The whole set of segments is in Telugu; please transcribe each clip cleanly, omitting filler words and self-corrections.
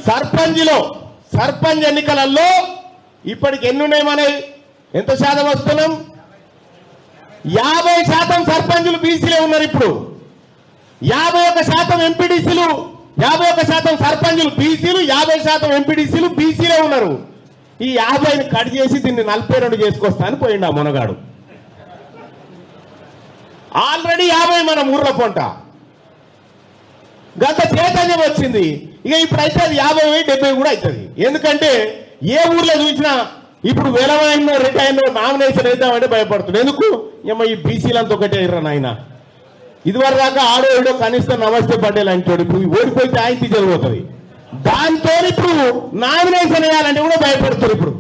సర్పంచ్ ఎన్నికలలో ఇప్పటికి ఎన్ని ఉన్నాయి మనవి? ఎంత శాతం వస్తున్నాం? 50% సర్పంచులు బీసీలే ఉన్నారు. ఇప్పుడు 51% ఎంపీడీసీలు, 51% సర్పంచులు బీసీలు, 50% ఎంపీడీసీలు బీసీలే ఉన్నారు. ఈ 50ని కట్ చేసి దీన్ని 42 చేసుకొస్తా అని పోయిండు ఆ మునగాడు. ఆల్రెడీ 50 మన ఊర్ల పొంట గత చైతన్యం వచ్చింది. ఇక ఇప్పుడైతే అది 50, 70 కూడా అవుతుంది. ఎందుకంటే ఏ ఊర్లో చూసినా ఇప్పుడు వెలవైన రిటైన్ నామినేషన్ వేద్దామంటే భయపడుతుంది. ఎందుకు? ఏమో ఈ బీసీలంతా ఒకటే అయ్యారు నాయన. ఇదివరకు దాకా ఆడో ఏడో కనీసం నమస్తే పటేల్ అంటాడు. ఇప్పుడు ఓడిపోతే ఆయన తీసేపోతుంది. దాంతో ఇప్పుడు నామినేషన్ వేయాలంటే కూడా భయపడుతున్నారు. ఇప్పుడు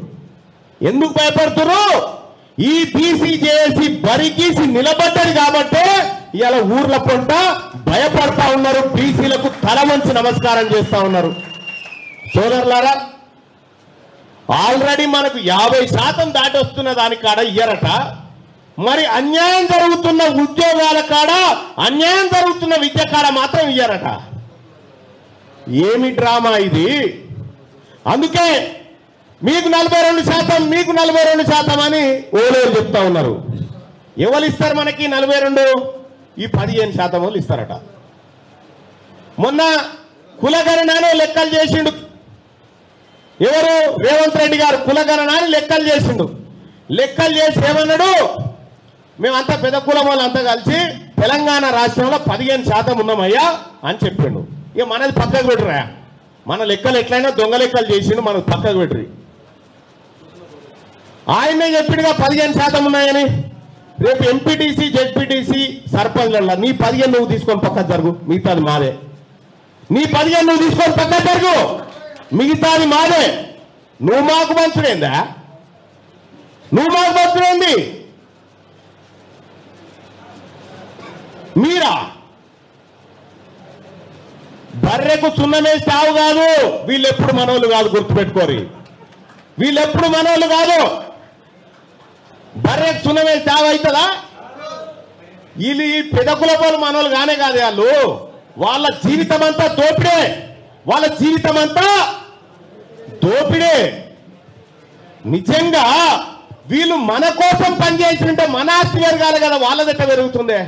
ఎందుకు భయపడుతున్నారు? ఈ బీసీ జేఏసీ బరిగీసి నిలబడ్డది కాబట్టి ఇలా ఊర్ల పొంట భయపడతా ఉన్నారు. బీసీలకు తల వంచి నమస్కారం చేస్తా ఉన్నారు. సోదరులారా, ఆల్రెడీ మనకు 50% దాటి వస్తున్న దాని కాడ ఇయ్యరట. మరి అన్యాయం జరుగుతున్న ఉద్యోగాల కాడ, అన్యాయం జరుగుతున్న విద్య కాడ మాత్రం ఇయ్యరట. ఏమి డ్రామా ఇది? అందుకే మీకు 42%, మీకు 42% అని ఓలేరు చెప్తా ఉన్నారు. ఎవరు ఇస్తారు మనకి 42? ఈ 15% వాళ్ళు ఇస్తారట. మొన్న కులగణనాన్ని లెక్కలు చేసిండు. ఎవరు? రేవంత్ రెడ్డి గారు కులగణనాన్ని లెక్కలు చేసిండు. లెక్కలు చేసి ఏమన్నాడు? మేమంతా పెద్ద కులం వాళ్ళంతా కలిసి తెలంగాణ రాష్ట్రంలో 15% ఉన్నామయ్యా అని చెప్పిండు. ఇక మనది పక్కకు పెట్టరా, మన లెక్కలు ఎట్లయినా దొంగ లెక్కలు చేసిండు, మనకు పక్కకు పెట్టరు. ఆయనే చెప్పిండుగా 15% ఉన్నాయని. రేపు ఎంపీటీసీ, జెడ్పీటీసీ, సర్పంచ్ల నీ 15 నువ్వు తీసుకొని పక్కకు జరుగు, మిగతాది మాదే. నీ 15 నువ్వు తీసుకొని పక్కకు జరుగు, మిగతాది మాదే. నువ్వు మాకు మంచుడేందా? నువ్వు మాకు మంచుడేంది? మీరా బర్రెకు సున్నమేసి తావు కాదు. వీళ్ళెప్పుడు మనోళ్ళు కాదు, గుర్తుపెట్టుకోరు. వీళ్ళెప్పుడు మనోళ్ళు కాదు. బర్రెకు సున్నమేసి తావు అవుతుందా? వీళ్ళు ఈ పెదకులపోలు మనోళ్ళు కానే కాదు. వాళ్ళు వాళ్ళ జీవితం అంతా దోపిడే. వాళ్ళ జీవితం అంతా దోపిడే. నిజంగా వీళ్ళు మన కోసం పనిచేసింటే మన ఆస్తి పెరగాలి కదా, వాళ్ళదెట్ట పెరుగుతుందే?